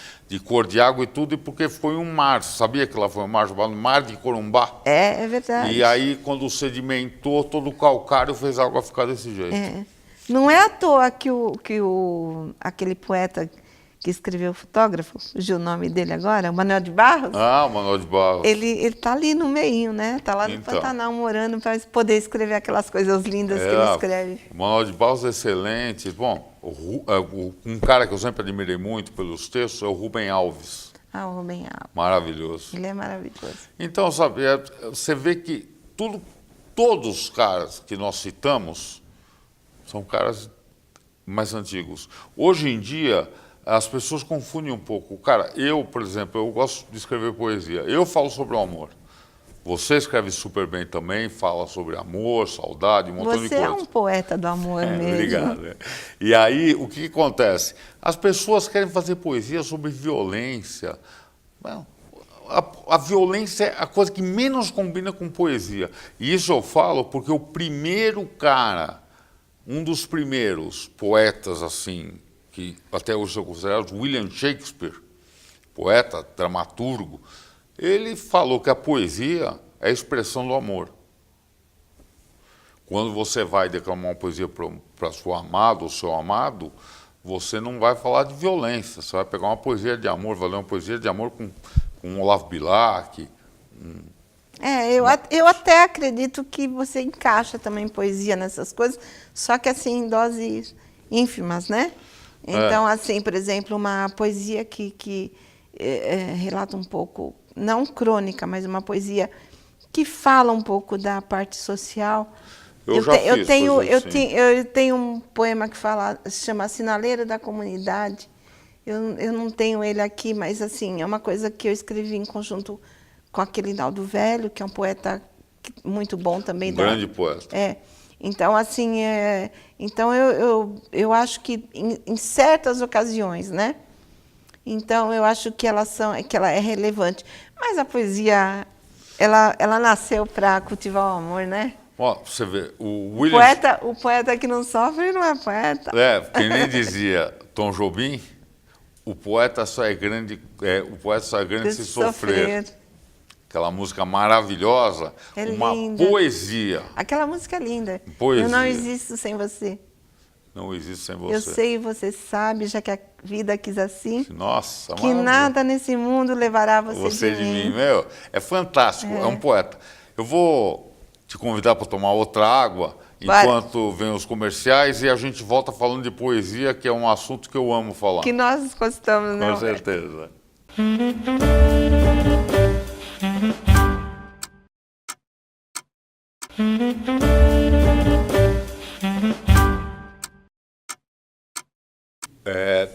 cor de água e tudo, e porque foi um mar. Sabia que lá foi um mar chamado Mar de Corumbá? É verdade. E aí, quando sedimentou, todo o calcário fez a água ficar desse jeito. Não é à toa que aquele poeta que escreveu Fotógrafo, fugiu o nome dele agora, o Manuel de Barros. O Manuel de Barros. Ele está ali no meinho, né? Está lá no Pantanal morando para poder escrever aquelas coisas lindas que ele escreve. O Manuel de Barros é excelente. Bom, um cara que eu sempre admirei muito pelos textos é o Rubem Alves. O Rubem Alves. Maravilhoso. Ele é maravilhoso. Então, sabe, você vê que todos os caras que nós citamos são caras mais antigos. Hoje em dia, as pessoas confundem um pouco. Cara, por exemplo, eu gosto de escrever poesia. Eu falo sobre o amor. Você escreve super bem também, fala sobre amor, saudade, um montão de coisa. Você é um poeta do amor mesmo. Obrigado. E aí, o que acontece? As pessoas querem fazer poesia sobre violência. A violência é a coisa que menos combina com poesia. E isso eu falo porque o primeiro cara, um dos primeiros poetas assim, que até hoje são considerados, William Shakespeare, poeta, dramaturgo, ele falou que a poesia é a expressão do amor. Quando você vai declamar uma poesia para sua amada ou seu amado, você não vai falar de violência, você vai pegar uma poesia de amor, vai ler uma poesia de amor com Olavo Bilac. Eu até acredito que você encaixa também poesia nessas coisas, só que assim em doses ínfimas, né? Então, assim, por exemplo, uma poesia que relata um pouco, não crônica, mas uma poesia que fala um pouco da parte social. Eu tenho um poema que se chama Sinaleira da Comunidade. Eu não tenho ele aqui, mas assim, é uma coisa que eu escrevi em conjunto com aquele Naldo Velho, que é um poeta muito bom também. Grande poeta. Então, assim, eu acho que em certas ocasiões, né? Então, eu acho que ela é relevante. Mas a poesia, ela nasceu para cultivar o amor, né? Você vê, o poeta que não sofre não é poeta. Que nem dizia Tom Jobim, o poeta só é grande se sofrer. Aquela música maravilhosa, uma linda. Poesia. Aquela música é linda. Poesia. Eu não existo sem você. Não existo sem você. Eu sei e você sabe, já que a vida quis assim. Nossa, que nada nesse mundo levará você de mim. Meu, é fantástico, é um poeta. Eu vou te convidar para tomar outra água enquanto vem os comerciais e a gente volta falando de poesia, que é um assunto que eu amo falar. Que nós gostamos, né? Com certeza.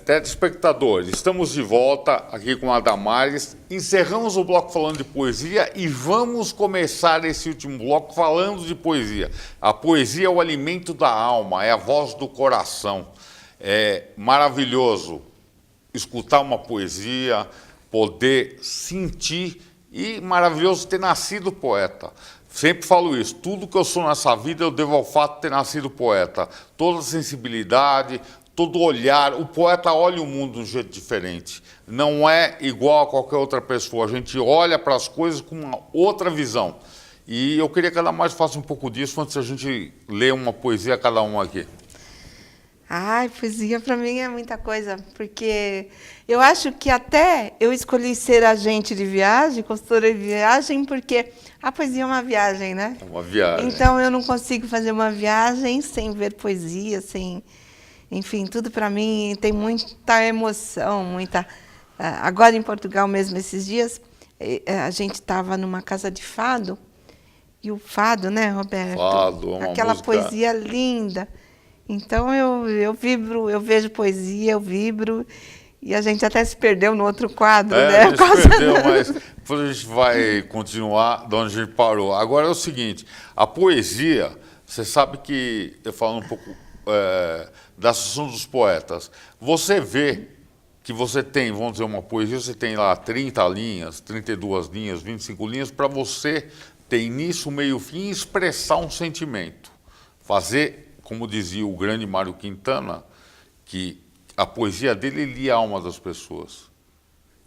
Telespectadores, estamos de volta aqui com a Damares. Encerramos o bloco falando de poesia e vamos começar esse último bloco falando de poesia. A poesia é o alimento da alma, é a voz do coração. É maravilhoso escutar uma poesia, poder sentir e maravilhoso ter nascido poeta. Sempre falo isso, tudo que eu sou nessa vida eu devo ao fato de ter nascido poeta. Toda a sensibilidade, todo olhar, o poeta olha o mundo de um jeito diferente. Não é igual a qualquer outra pessoa, a gente olha para as coisas com uma outra visão. E eu queria que a Damares faça um pouco disso antes da gente ler uma poesia cada um aqui. Ai, poesia para mim é muita coisa, porque eu acho que até eu escolhi ser agente de viagem, consultora de viagem, porque a poesia é uma viagem, né? É uma viagem. Então eu não consigo fazer uma viagem sem ver poesia, sem... Enfim, tudo para mim tem muita emoção, muita... Agora em Portugal mesmo, esses dias, a gente estava numa casa de fado, e o fado, né, Roberto? Fado, uma aquela música... poesia linda. Então eu vibro, eu vejo poesia, eu vibro, e a gente até se perdeu no outro quadro, né? A gente se perdeu, mas depois a gente vai continuar de onde a gente parou. Agora é o seguinte, a poesia, você sabe que, eu falo um pouco da Associação dos Poetas, você vê que você tem, vamos dizer, uma poesia, você tem lá 30 linhas, 32 linhas, 25 linhas, para você ter início, meio, fim e expressar um sentimento. Fazer... Como dizia o grande Mário Quintana, que a poesia dele lia a alma das pessoas.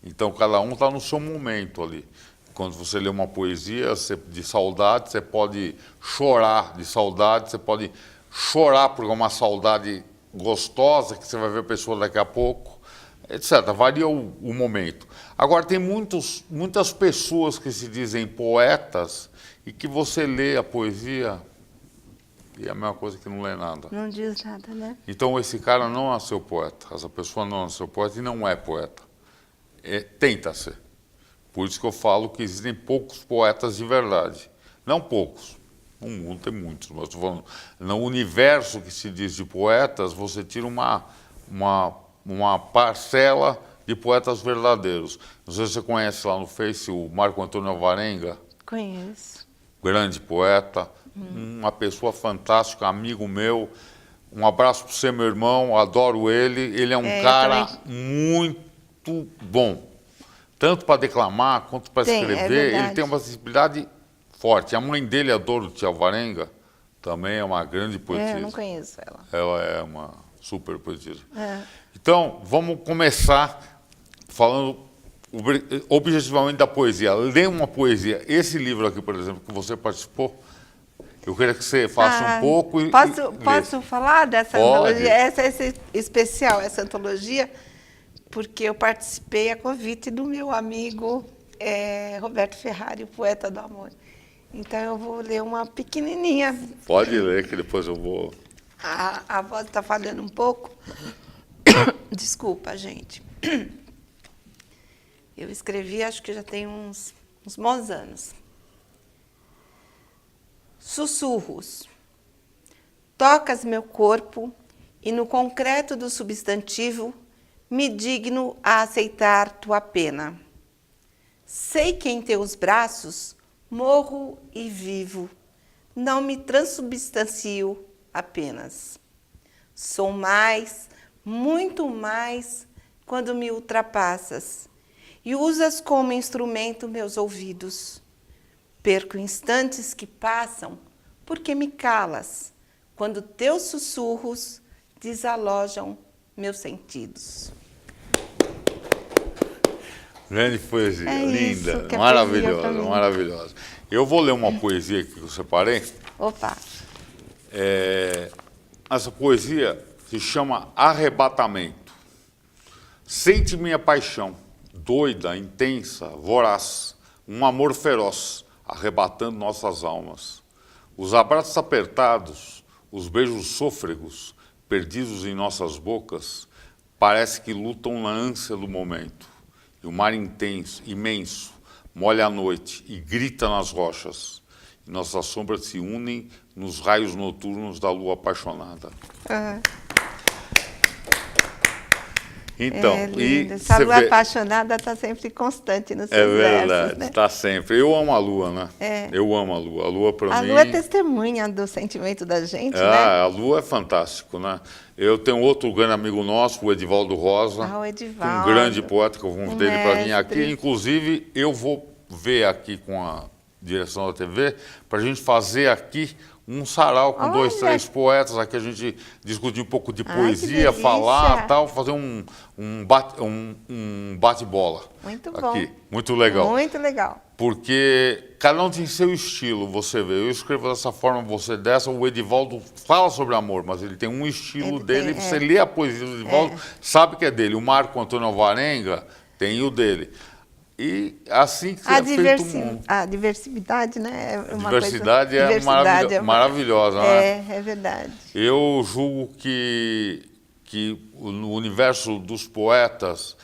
Então, cada um está no seu momento ali. Quando você lê uma poesia de saudade, você pode chorar de saudade, você pode chorar por uma saudade gostosa, que você vai ver a pessoa daqui a pouco, etc. Varia o momento. Agora, tem muitas pessoas que se dizem poetas e que você lê a poesia... E é a mesma coisa que não lê nada. Não diz nada, né? Então esse cara não nasceu poeta, essa pessoa não nasceu poeta e não é poeta. Tenta ser. Por isso que eu falo que existem poucos poetas de verdade. Não poucos, no mundo tem muitos, mas estou falando, no universo que se diz de poetas, você tira uma parcela de poetas verdadeiros. Não sei se você conhece lá no Face o Marco Antônio Alvarenga. Conheço. Grande poeta. Uma pessoa fantástica, amigo meu. Um abraço para você, meu irmão, adoro ele. Ele é um cara muito bom, tanto para declamar quanto para escrever. Ele tem uma sensibilidade forte. A mãe dele, a Dorothy Alvarenga, também é uma grande poetisa. Eu não conheço ela. Ela é uma super poetisa. Então, vamos começar falando objetivamente da poesia. Ler uma poesia. Esse livro aqui, por exemplo, que você participou, eu queria que você faça um pouco e... Posso falar dessa antologia? Essa é especial, essa antologia, porque eu participei a convite do meu amigo Roberto Ferrari, o poeta do amor. Então eu vou ler uma pequenininha. Pode ler, que depois eu vou... A voz está falhando um pouco. Desculpa, gente. Eu escrevi, acho que já tem uns bons anos. Sussurros. Tocas meu corpo e no concreto do substantivo me digno a aceitar tua pena. Sei que em teus braços morro e vivo, não me transubstancio apenas. Sou mais, muito mais, quando me ultrapassas e usas como instrumento meus ouvidos. Perco instantes que passam porque me calas, quando teus sussurros desalojam meus sentidos. Grande poesia, linda, maravilhosa, maravilhosa. Eu vou ler uma poesia aqui que eu separei. Opa! Essa poesia se chama Arrebatamento. Sente minha paixão, doida, intensa, voraz, um amor feroz, arrebatando nossas almas. Os abraços apertados, os beijos sôfregos, perdidos em nossas bocas, parece que lutam na ânsia do momento. e o mar intenso, imenso, molha a noite e grita nas rochas. E nossas sombras se unem nos raios noturnos da lua apaixonada. Então, lindo. Essa lua apaixonada está sempre constante nos seus versos, versos, né? Está sempre. Eu amo a lua, né? Eu amo a lua. A lua, para mim... A lua é testemunha do sentimento da gente, né? A lua é fantástico, né? Eu tenho outro grande amigo nosso, o Edivaldo Rosa. O Edivaldo. Um grande poeta que eu vou convidar ele para vir aqui. Inclusive, eu vou ver aqui com a direção da TV para a gente fazer aqui um sarau com 2, 3 poetas, aqui a gente discutir um pouco de poesia, falar, tal, fazer um bate-bola. Muito bom. Aqui. Muito legal. Muito legal. Porque cada um tem seu estilo, você vê. Eu escrevo dessa forma, você dessa. O Edivaldo fala sobre amor, mas ele tem um estilo dele. Você lê a poesia do Edivaldo, sabe que é dele. O Marco Antônio Alvarenga tem o dele. E assim que é feito o mundo. A diversidade, né? A diversidade é maravilhosa, né? É verdade. Eu julgo que no universo dos poetas,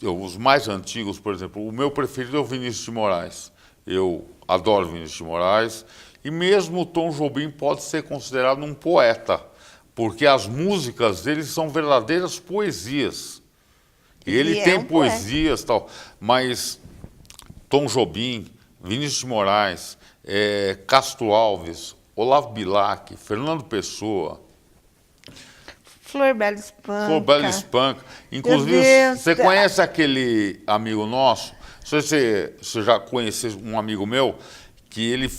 os mais antigos, por exemplo, o meu preferido é o Vinícius de Moraes. Eu adoro Vinícius de Moraes. E mesmo o Tom Jobim pode ser considerado um poeta, porque as músicas dele são verdadeiras poesias. E ele tem poesias e tal, mas Tom Jobim, Vinícius de Moraes, Castro Alves, Olavo Bilac, Fernando Pessoa, Flor Bela Espanca. Inclusive, você conhece aquele amigo nosso? Não sei se você já conhece um amigo meu, que ele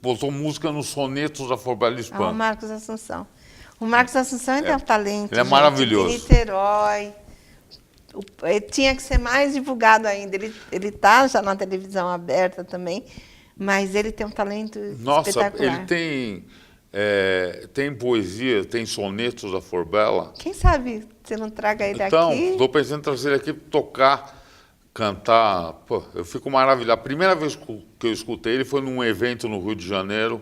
botou música nos sonetos da Flor Bela Espanca. O Marcos Assunção. O Marcos Assunção tem um talento. Ele é maravilhoso. De Niterói. Tinha que ser mais divulgado ainda. Ele está já na televisão aberta também, mas ele tem um talento espetacular. Ele tem poesia, tem sonetos da Flor Bela. Quem sabe você não traga ele aqui? Então, estou pensando em trazer ele aqui para tocar, cantar. Pô, eu fico maravilhado. A primeira vez que eu escutei ele foi num evento no Rio de Janeiro,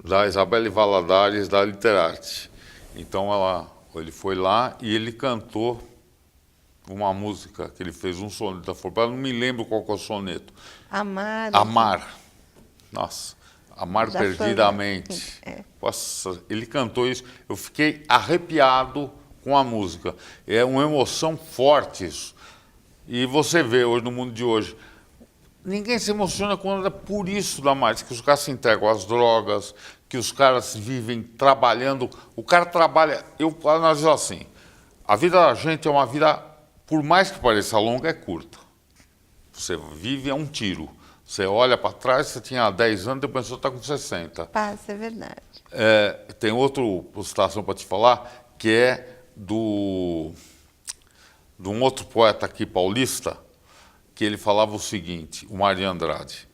da Isabelle Valadares, da Literarte. Então, ele foi lá e ele cantou uma música que ele fez, um soneto da Flor Bela. Não me lembro qual que é o soneto. Amar. Nossa, amar perdidamente. Nossa, ele cantou isso. Eu fiquei arrepiado com a música. É uma emoção forte isso. E você vê hoje, no mundo de hoje, ninguém se emociona quando é por isso da mais, que os caras se entregam às drogas, que os caras vivem trabalhando. O cara trabalha, eu analiso assim, a vida da gente é uma vida, por mais que pareça longa, é curta. Você vive um tiro. Você olha para trás, você tinha 10 anos, depois você está com 60. Passa, é verdade. Tem outra citação para te falar, que é de um outro poeta aqui paulista, que ele falava o seguinte, o Mário Andrade: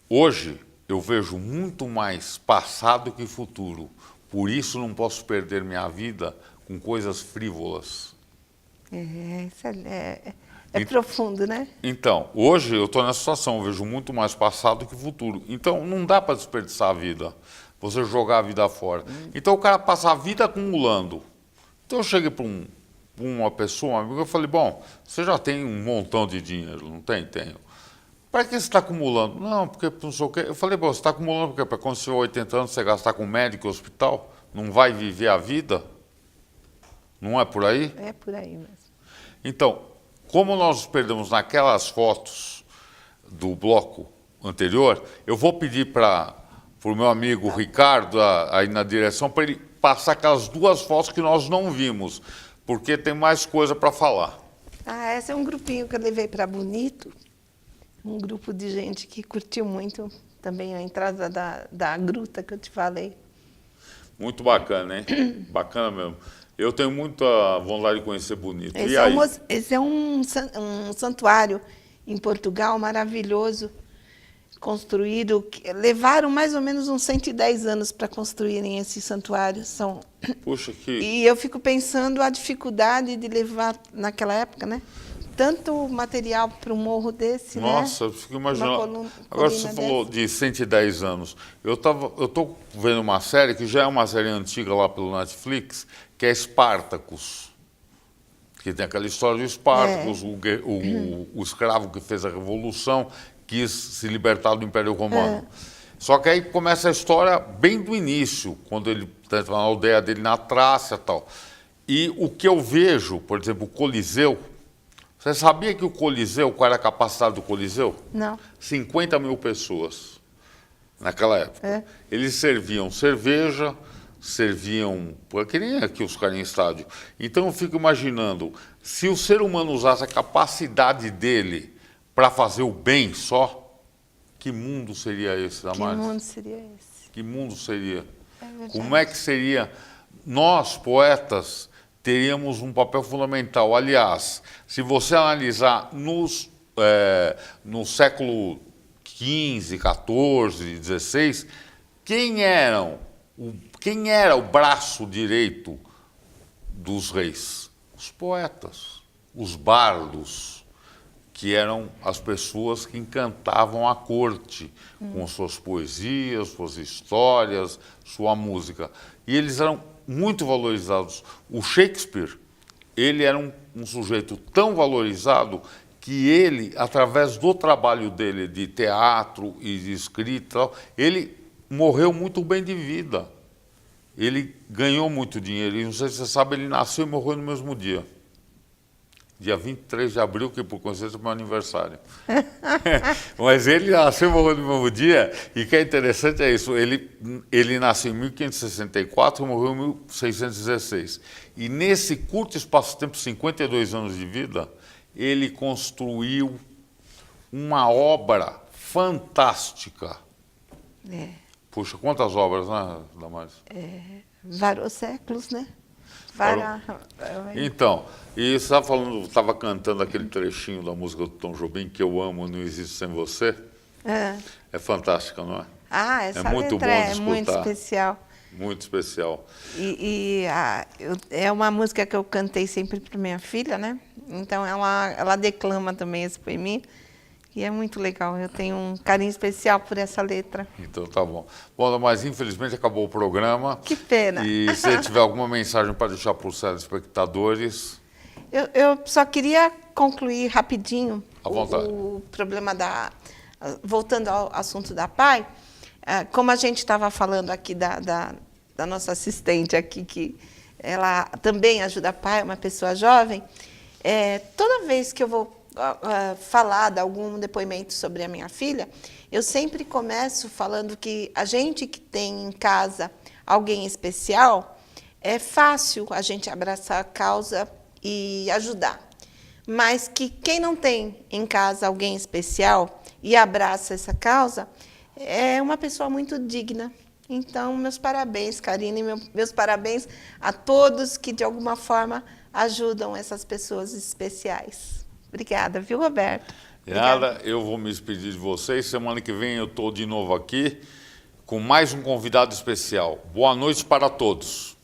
hoje eu vejo muito mais passado que futuro, por isso não posso perder minha vida com coisas frívolas. Isso é profundo, né? Então, hoje eu estou nessa situação, eu vejo muito mais passado que futuro. Então, não dá para desperdiçar a vida, você jogar a vida fora. Então, o cara passa a vida acumulando. Então, eu cheguei para uma pessoa, um amigo, eu falei, bom, você já tem um montão de dinheiro, não tem? Tenho. Para que você está acumulando? Não, porque não sei o quê. Eu falei, bom, você está acumulando porque para quando você tiver 80 anos, você gastar com médico e hospital? Não vai viver a vida? Não é por aí? É por aí mesmo. Então, como nós nos perdemos naquelas fotos do bloco anterior, eu vou pedir para o meu amigo Ricardo, aí na direção, para ele passar aquelas 2 fotos que nós não vimos, porque tem mais coisa para falar. Esse é um grupinho que eu levei para Bonito, um grupo de gente que curtiu muito também a entrada da gruta que eu te falei. Muito bacana, hein? Bacana mesmo. Eu tenho muita vontade de conhecer Bonito. Esse é um santuário em Portugal maravilhoso, construído. Levaram mais ou menos uns 110 anos para construírem esse santuário. Puxa, E eu fico pensando a dificuldade de levar, naquela época, né? Tanto material para um morro desse, Nossa, né? Eu fico imaginando. Agora você falou de 110 anos. Eu estou vendo uma série, que já é uma série antiga lá pelo Netflix, que é Spartacus. Porque tem aquela história dos Espartacus, o escravo que fez a revolução, quis se libertar do Império Romano. Só que aí começa a história bem do início, quando ele está na aldeia dele na Trácia e tal. E o que eu vejo, por exemplo, o Coliseu, você sabia que o Coliseu, qual era a capacidade do Coliseu? Não. 50 mil pessoas naquela época. Eles serviam cerveja, serviam, que nem aqui os caras em estádio. Então eu fico imaginando, se o ser humano usasse a capacidade dele para fazer o bem só, que mundo seria esse, Damares? Que mundo seria esse? Que mundo seria? É Como é que seria? Nós, poetas, teríamos um papel fundamental. Aliás, se você analisar no século XV, XIV, XVI, quem era o braço direito dos reis? Os poetas, os bardos, que eram as pessoas que encantavam a corte com suas poesias, suas histórias, sua música. E eles eram muito valorizados. O Shakespeare, ele era um sujeito tão valorizado que ele, através do trabalho dele de teatro e de escrita, ele morreu muito bem de vida. Ele ganhou muito dinheiro. E não sei se você sabe, ele nasceu e morreu no mesmo dia. Dia 23 de abril, que por coincidência é meu aniversário. Mas ele nasceu e morreu no mesmo dia, e o que é interessante é isso, ele nasceu em 1564 e morreu em 1616. E nesse curto espaço de tempo, 52 anos de vida, ele construiu uma obra fantástica. Puxa, quantas obras, né, Damares? Vários séculos, né? Então, e você estava cantando aquele trechinho da música do Tom Jobim, que eu amo, Não Existe Sem Você. É fantástica, não é? Essa muito letra bom de é escutar. muito especial. Muito especial. É uma música que eu cantei sempre para minha filha, né? Então ela declama também esse poeminha. E é muito legal, eu tenho um carinho especial por essa letra. Então tá bom. Bom, mas infelizmente acabou o programa. Que pena. E se você tiver alguma mensagem para deixar para os telespectadores... Eu só queria concluir rapidinho à vontade. O problema voltando ao assunto da PAI, como a gente estava falando aqui da nossa assistente aqui, que ela também ajuda a PAI, uma pessoa jovem, toda vez que eu vou falar de algum depoimento sobre a minha filha, eu sempre começo falando que a gente que tem em casa alguém especial, é fácil a gente abraçar a causa e ajudar. Mas que quem não tem em casa alguém especial e abraça essa causa, é uma pessoa muito digna. Então, meus parabéns, Karine, meus parabéns a todos que, de alguma forma, ajudam essas pessoas especiais. Obrigada, viu, Roberto? Nada, eu vou me despedir de vocês. Semana que vem eu estou de novo aqui com mais um convidado especial. Boa noite para todos.